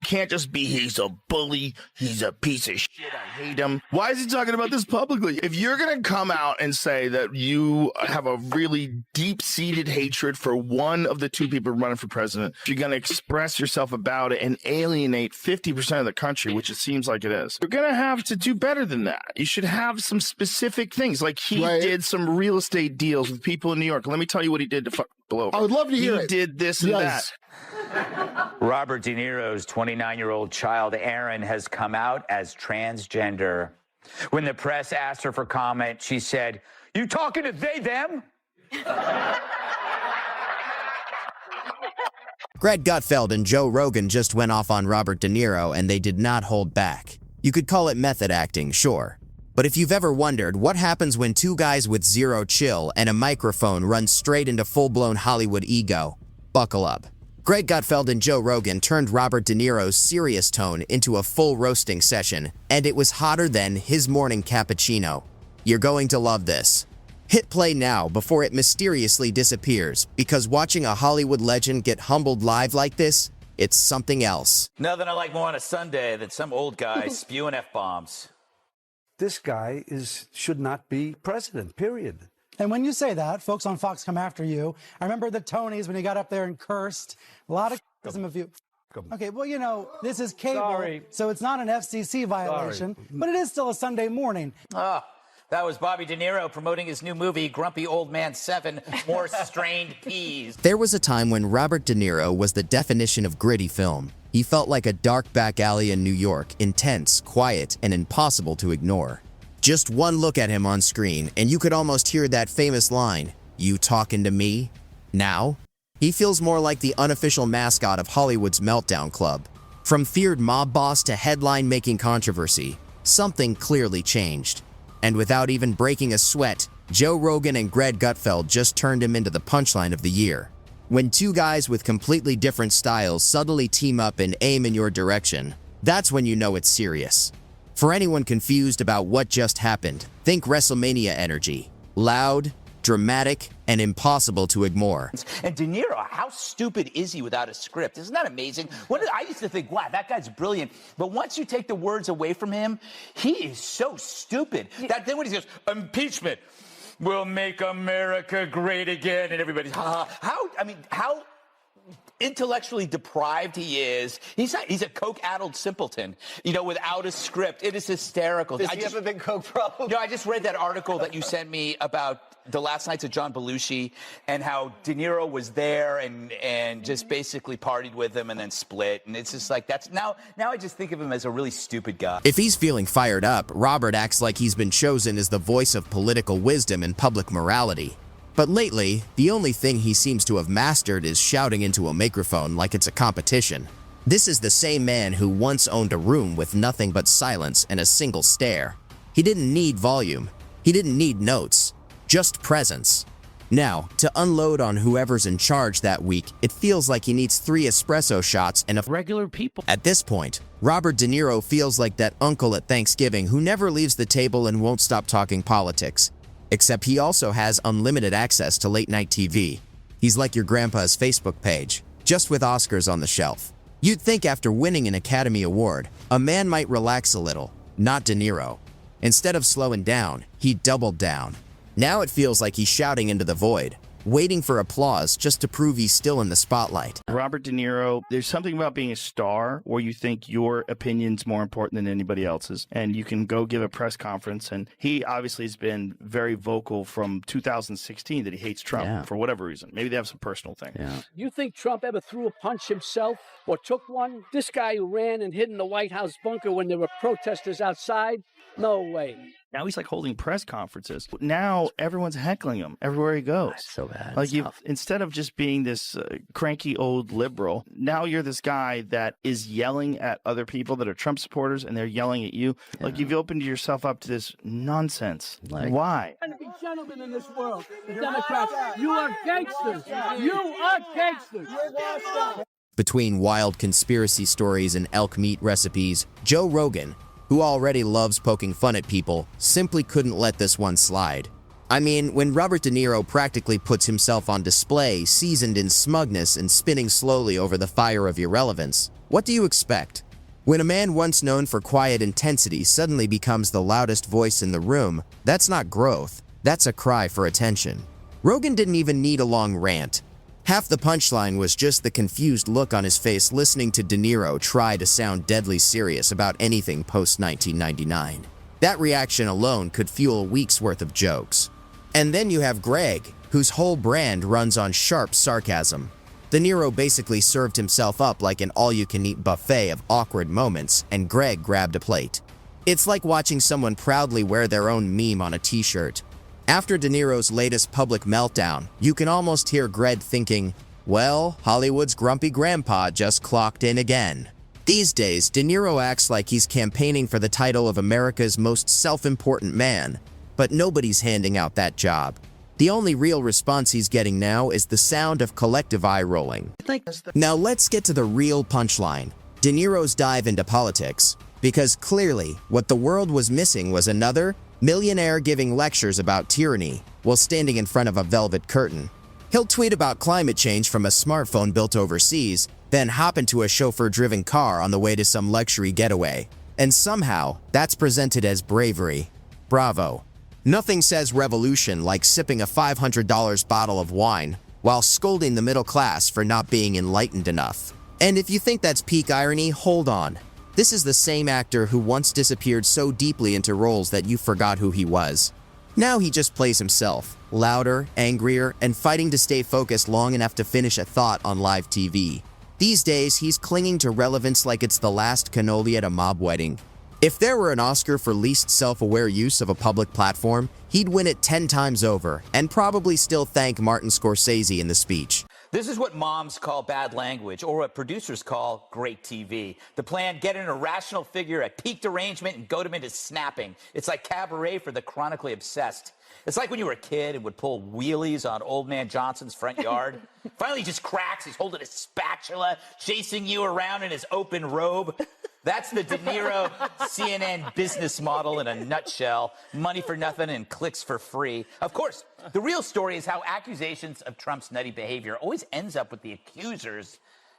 can't just be, he's a bully, he's a piece of shit, I hate him. Why is he talking about this publicly? If you're going to come out and say that you have a really deep-seated hatred for one of the two people running for president, you're going to express yourself about it and alienate 50% of the country, which it seems like it is. You're going to have to do better than that. You should have some specific things. Like he did some real estate deals with people in New York. Let me tell you what he did to fuck people over. I would love to hear it. He did this and that. Robert De Niro's 29-year-old child, Aaron, has come out as transgender. When the press asked her for comment, she said, "You talking to they, them?" Greg Gutfeld and Joe Rogan just went off on Robert De Niro, and they did not hold back. You could call it method acting, sure. But if you've ever wondered what happens when two guys with zero chill and a microphone run straight into full-blown Hollywood ego, buckle up. Greg Gutfeld and Joe Rogan turned Robert De Niro's serious tone into a full roasting session, and it was hotter than his morning cappuccino. You're going to love this. Hit play now before it mysteriously disappears, because watching a Hollywood legend get humbled live like this, it's something else. Nothing I like more on a Sunday than some old guy spewing F-bombs. This guy should not be president, period. And when you say that, folks on Fox come after you. I remember the Tonys when you got up there and cursed. A lot of criticism of you. Okay, well, you know, this is cable, so it's not an FCC violation, but it is still a Sunday morning. That was Bobby De Niro promoting his new movie, Grumpy Old Man 7, More Strained Peas. There was a time when Robert De Niro was the definition of gritty film. He felt like a dark back alley in New York, intense, quiet, and impossible to ignore. Just one look at him on screen, and you could almost hear that famous line, "You talking to me?" Now, he feels more like the unofficial mascot of Hollywood's Meltdown Club. From feared mob boss to headline-making controversy, something clearly changed. And without even breaking a sweat, Joe Rogan and Greg Gutfeld just turned him into the punchline of the year. When two guys with completely different styles suddenly team up and aim in your direction, that's when you know it's serious. For anyone confused about what just happened, think WrestleMania energy. Loud, dramatic, and impossible to ignore. And De Niro, how stupid is he without a script? Isn't that amazing? I used to think, wow, that guy's brilliant. But once you take the words away from him, he is so stupid. Then when he goes, impeachment will make America great again, and everybody's, how intellectually deprived he is. He's a coke-addled simpleton, without a script. It is hysterical. Does he have a big coke problem? I just read that article that you sent me about the last nights of John Belushi and how De Niro was there and just basically partied with him and then split. And it's just like, now I just think of him as a really stupid guy. If he's feeling fired up, Robert acts like he's been chosen as the voice of political wisdom and public morality. But lately, the only thing he seems to have mastered is shouting into a microphone like it's a competition. This is the same man who once owned a room with nothing but silence and a single stare. He didn't need volume. He didn't need notes. Just presence. Now, to unload on whoever's in charge that week, it feels like he needs 3 espresso shots and a regular people. At this point, Robert De Niro feels like that uncle at Thanksgiving who never leaves the table and won't stop talking politics. Except he also has unlimited access to late-night TV. He's like your grandpa's Facebook page, just with Oscars on the shelf. You'd think after winning an Academy Award, a man might relax a little, not De Niro. Instead of slowing down, he doubled down. Now it feels like he's shouting into the void, waiting for applause just to prove he's still in the spotlight. Robert De Niro, there's something about being a star where you think your opinion's more important than anybody else's, and you can go give a press conference, and he obviously has been very vocal from 2016 that he hates Trump for whatever reason. Maybe they have some personal thing. You think Trump ever threw a punch himself or took one? This guy who ran and hid in the White House bunker when there were protesters outside? No way. Now he's like holding press conferences. Now everyone's heckling him everywhere he goes. That's so bad. Like instead of just being this cranky old liberal, now you're this guy that is yelling at other people that are Trump supporters, and they're yelling at you. Like you've opened yourself up to this nonsense. Why? And be gentlemen in this world, the Democrats, you are gangsters. You are gangsters. Between wild conspiracy stories and elk meat recipes, Joe Rogan, who already loves poking fun at people, simply couldn't let this one slide. I mean, when Robert De Niro practically puts himself on display, seasoned in smugness and spinning slowly over the fire of irrelevance, What do you expect? When a man once known for quiet intensity suddenly becomes the loudest voice in the room, that's not growth, that's a cry for attention. Rogan didn't even need a long rant. Half the punchline was just the confused look on his face listening to De Niro try to sound deadly serious about anything post-1999. That reaction alone could fuel a week's worth of jokes. And then you have Greg, whose whole brand runs on sharp sarcasm. De Niro basically served himself up like an all-you-can-eat buffet of awkward moments, and Greg grabbed a plate. It's like watching someone proudly wear their own meme on a t-shirt. After De Niro's latest public meltdown, you can almost hear Greg thinking, well, Hollywood's grumpy grandpa just clocked in again. These days, De Niro acts like he's campaigning for the title of America's most self-important man, but nobody's handing out that job. The only real response he's getting now is the sound of collective eye rolling. Now let's get to the real punchline, De Niro's dive into politics, because clearly what the world was missing was another millionaire giving lectures about tyranny while standing in front of a velvet curtain. He'll tweet about climate change from a smartphone built overseas, then hop into a chauffeur-driven car on the way to some luxury getaway. And somehow, that's presented as bravery. Bravo. Nothing says revolution like sipping a $500 bottle of wine while scolding the middle class for not being enlightened enough. And if you think that's peak irony, hold on. This is the same actor who once disappeared so deeply into roles that you forgot who he was. Now he just plays himself, louder, angrier, and fighting to stay focused long enough to finish a thought on live TV. These days, he's clinging to relevance like it's the last cannoli at a mob wedding. If there were an Oscar for least self-aware use of a public platform, he'd win it 10 times over, and probably still thank Martin Scorsese in the speech. This is what moms call bad language, or what producers call great TV. The plan, get an irrational figure at peak derangement and goad him into snapping. It's like cabaret for the chronically obsessed. It's like when you were a kid and would pull wheelies on Old Man Johnson's front yard. Finally, he just cracks. He's holding a spatula, chasing you around in his open robe. That's the De Niro CNN business model in a nutshell. Money for nothing and clicks for free. Of course, the real story is how accusations of Trump's nutty behavior always ends up with the accusers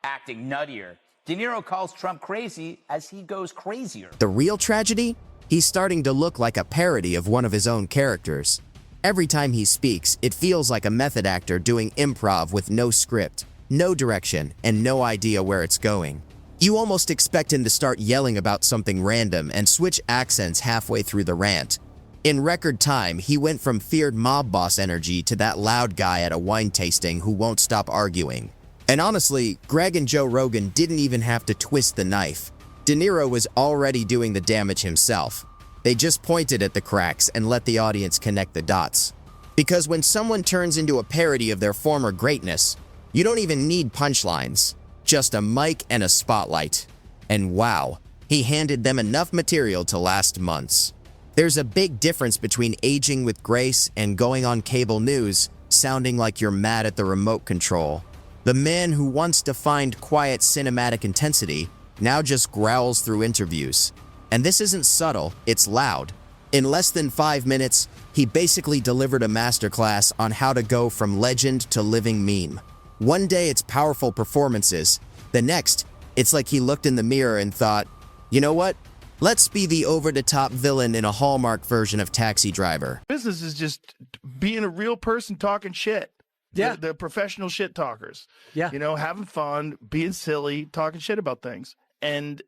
acting nuttier. De Niro calls Trump crazy as he goes crazier. The real tragedy? He's starting to look like a parody of one of his own characters. Every time he speaks, it feels like a method actor doing improv with no script, no direction, and no idea where it's going. You almost expect him to start yelling about something random and switch accents halfway through the rant. In record time, he went from feared mob boss energy to that loud guy at a wine tasting who won't stop arguing. And honestly, Greg and Joe Rogan didn't even have to twist the knife. De Niro was already doing the damage himself. They just pointed at the cracks and let the audience connect the dots. Because when someone turns into a parody of their former greatness, you don't even need punchlines. Just a mic and a spotlight. And wow, he handed them enough material to last months. There's a big difference between aging with grace and going on cable news sounding like you're mad at the remote control. The man who once defined quiet cinematic intensity now just growls through interviews. And this isn't subtle, it's loud. In less than 5 minutes, he basically delivered a masterclass on how to go from legend to living meme. One day it's powerful performances, the next, it's like he looked in the mirror and thought, you know what? Let's be the over-the-top villain in a Hallmark version of Taxi Driver. Business is just being a real person talking shit. Yeah. The professional shit talkers. Yeah. You know, having fun, being silly, talking shit about things. And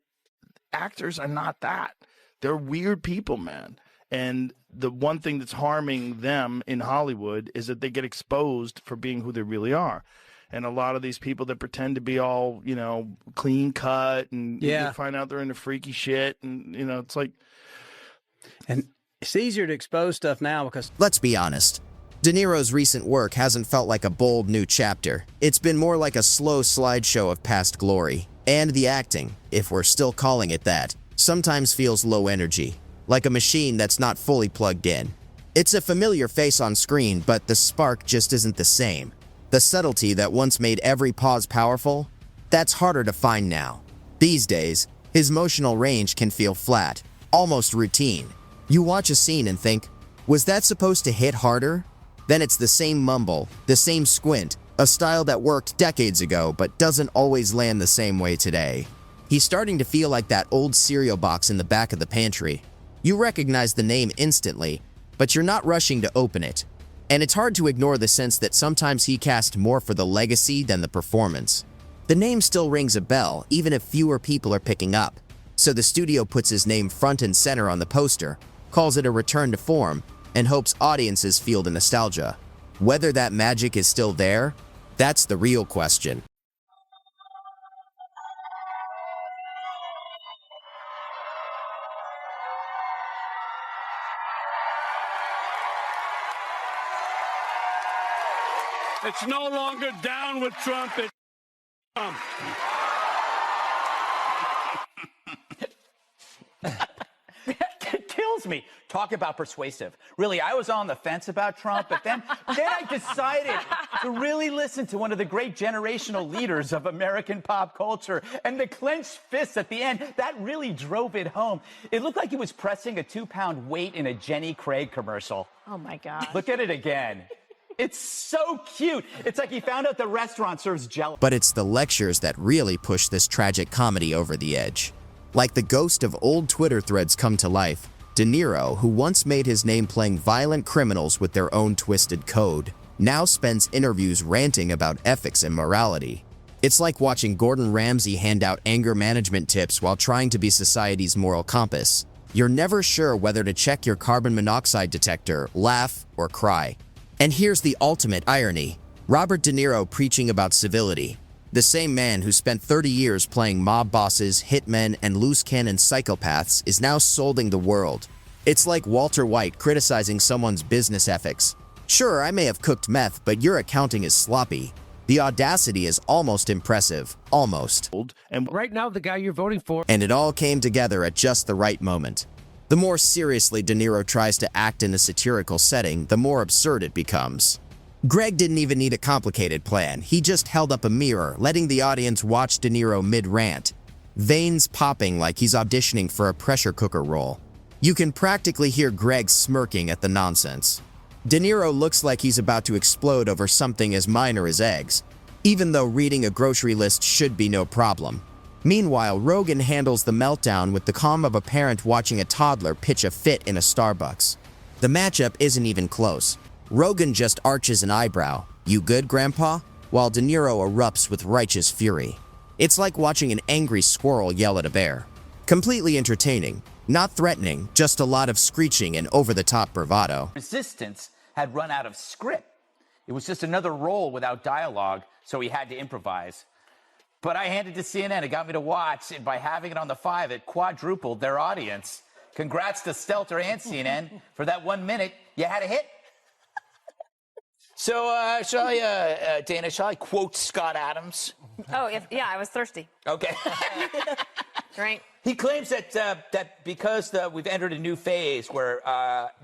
actors are not that. They're weird people, man. And the one thing that's harming them in Hollywood is that they get exposed for being who they really are. And a lot of these people that pretend to be all, you know, clean cut and you find out they're into freaky shit. And, you know, it's like. And it's easier to expose stuff now because. Let's be honest. De Niro's recent work hasn't felt like a bold new chapter. It's been more like a slow slideshow of past glory. And the acting, if we're still calling it that, sometimes feels low energy. Like a machine that's not fully plugged in. It's a familiar face on screen, but the spark just isn't the same. The subtlety that once made every pause powerful, that's harder to find now. These days, his emotional range can feel flat, almost routine. You watch a scene and think, was that supposed to hit harder? Then it's the same mumble, the same squint, a style that worked decades ago but doesn't always land the same way today. He's starting to feel like that old cereal box in the back of the pantry. You recognize the name instantly, but you're not rushing to open it. And it's hard to ignore the sense that sometimes he cast more for the legacy than the performance. The name still rings a bell, even if fewer people are picking up. So the studio puts his name front and center on the poster, calls it a return to form, and hopes audiences feel the nostalgia. Whether that magic is still there, that's the real question. It's no longer down with Trump. It's Trump. It kills me. Talk about persuasive. Really, I was on the fence about Trump, but then I decided to really listen to one of the great generational leaders of American pop culture. And the clenched fists at the end, that really drove it home. It looked like he was pressing a 2-pound weight in a Jenny Craig commercial. Oh, my God. Look at it again. It's so cute. It's like he found out the restaurant serves Jello. But it's the lectures that really push this tragic comedy over the edge. Like the ghost of old Twitter threads come to life, De Niro, who once made his name playing violent criminals with their own twisted code, now spends interviews ranting about ethics and morality. It's like watching Gordon Ramsay hand out anger management tips while trying to be society's moral compass. You're never sure whether to check your carbon monoxide detector, laugh, or cry. And here's the ultimate irony. Robert De Niro preaching about civility. The same man who spent 30 years playing mob bosses, hitmen, and loose cannon psychopaths is now solding the world. It's like Walter White criticizing someone's business ethics. Sure, I may have cooked meth, but your accounting is sloppy. The audacity is almost impressive. Almost. And Right now, the guy you're voting for. And it all came together at just the right moment. The more seriously De Niro tries to act in a satirical setting, the more absurd it becomes. Greg didn't even need a complicated plan. He just held up a mirror, letting the audience watch De Niro mid-rant, veins popping like he's auditioning for a pressure cooker role. You can practically hear Greg smirking at the nonsense. De Niro looks like he's about to explode over something as minor as eggs, even though reading a grocery list should be no problem. Meanwhile, Rogan handles the meltdown with the calm of a parent watching a toddler pitch a fit in a Starbucks. The matchup isn't even close. Rogan just arches an eyebrow, "You good, Grandpa?" while De Niro erupts with righteous fury. It's like watching an angry squirrel yell at a bear. Completely entertaining, not threatening, just a lot of screeching and over-the-top bravado. Resistance had run out of script. It was just another role without dialogue, so he had to improvise. But I handed to CNN. It got me to watch, and by having it on the 5, it quadrupled their audience. Congrats to Stelter and CNN for that 1 minute. You had a hit. So, Dana, shall I quote Scott Adams? Oh, yeah, I was thirsty. Okay. Drink. He claims that because we've entered a new phase where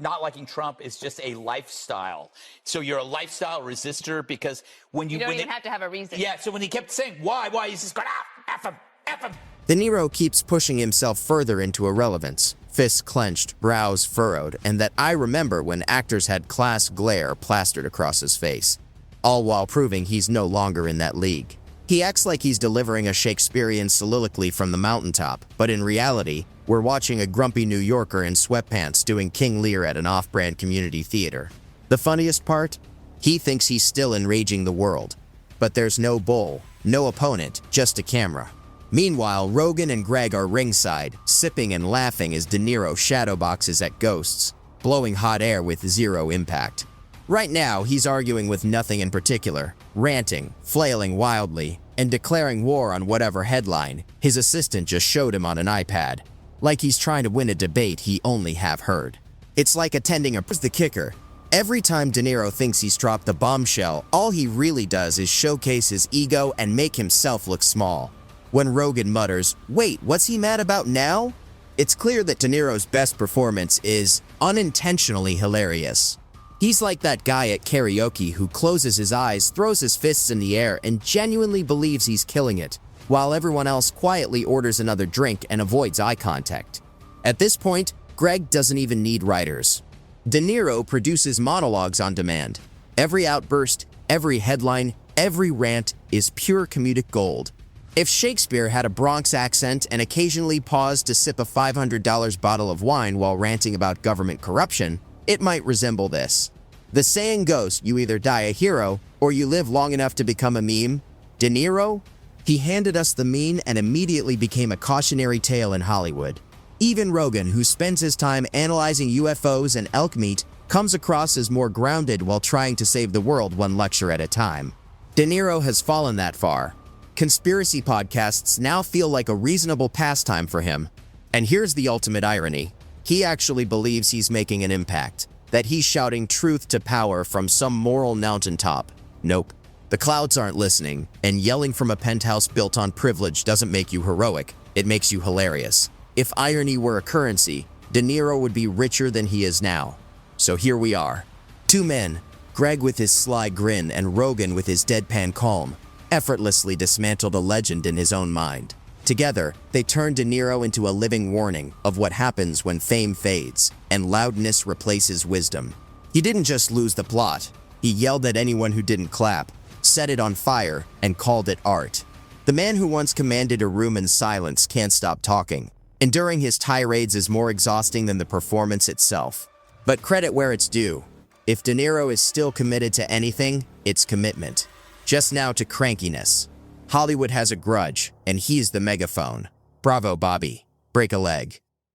not liking Trump is just a lifestyle. So you're a lifestyle resistor because when You don't even have to have a reason. Yeah, so when he kept saying why, he's just going, F him, F him. De Niro keeps pushing himself further into irrelevance, fists clenched, brows furrowed, and that I remember when actors had class glare plastered across his face, all while proving he's no longer in that league. He acts like he's delivering a Shakespearean soliloquy from the mountaintop, but in reality, we're watching a grumpy New Yorker in sweatpants doing King Lear at an off-brand community theater. The funniest part? He thinks he's still enraging the world. But there's no bull, no opponent, just a camera. Meanwhile, Rogan and Greg are ringside, sipping and laughing as De Niro shadowboxes at ghosts, blowing hot air with zero impact. Right now, he's arguing with nothing in particular, ranting, flailing wildly, and declaring war on whatever headline his assistant just showed him on an iPad, like he's trying to win a debate he only have heard. It's like attending a... Here's the kicker. Every time De Niro thinks he's dropped the bombshell, all he really does is showcase his ego and make himself look small. When Rogan mutters, "Wait, what's he mad about now?" It's clear that De Niro's best performance is unintentionally hilarious. He's like that guy at karaoke who closes his eyes, throws his fists in the air, and genuinely believes he's killing it, while everyone else quietly orders another drink and avoids eye contact. At this point, Greg doesn't even need writers. De Niro produces monologues on demand. Every outburst, every headline, every rant is pure comedic gold. If Shakespeare had a Bronx accent and occasionally paused to sip a $500 bottle of wine while ranting about government corruption, it might resemble this. The saying goes, you either die a hero or you live long enough to become a meme. De Niro? He handed us the mean and immediately became a cautionary tale in Hollywood. Even Rogan, who spends his time analyzing UFOs and elk meat, comes across as more grounded while trying to save the world one lecture at a time. De Niro has fallen that far. Conspiracy podcasts now feel like a reasonable pastime for him. And here's the ultimate irony. He actually believes he's making an impact, that he's shouting truth to power from some moral mountaintop. Nope. The clouds aren't listening, and yelling from a penthouse built on privilege doesn't make you heroic, it makes you hilarious. If irony were a currency, De Niro would be richer than he is now. So here we are. Two men, Greg with his sly grin and Rogan with his deadpan calm, effortlessly dismantled a legend in his own mind. Together, they turned De Niro into a living warning of what happens when fame fades and loudness replaces wisdom. He didn't just lose the plot, he yelled at anyone who didn't clap, set it on fire, and called it art. The man who once commanded a room in silence can't stop talking. Enduring his tirades is more exhausting than the performance itself. But credit where it's due. If De Niro is still committed to anything, it's commitment. Just now to crankiness. Hollywood has a grudge, and he's the megaphone. Bravo, Bobby. Break a leg.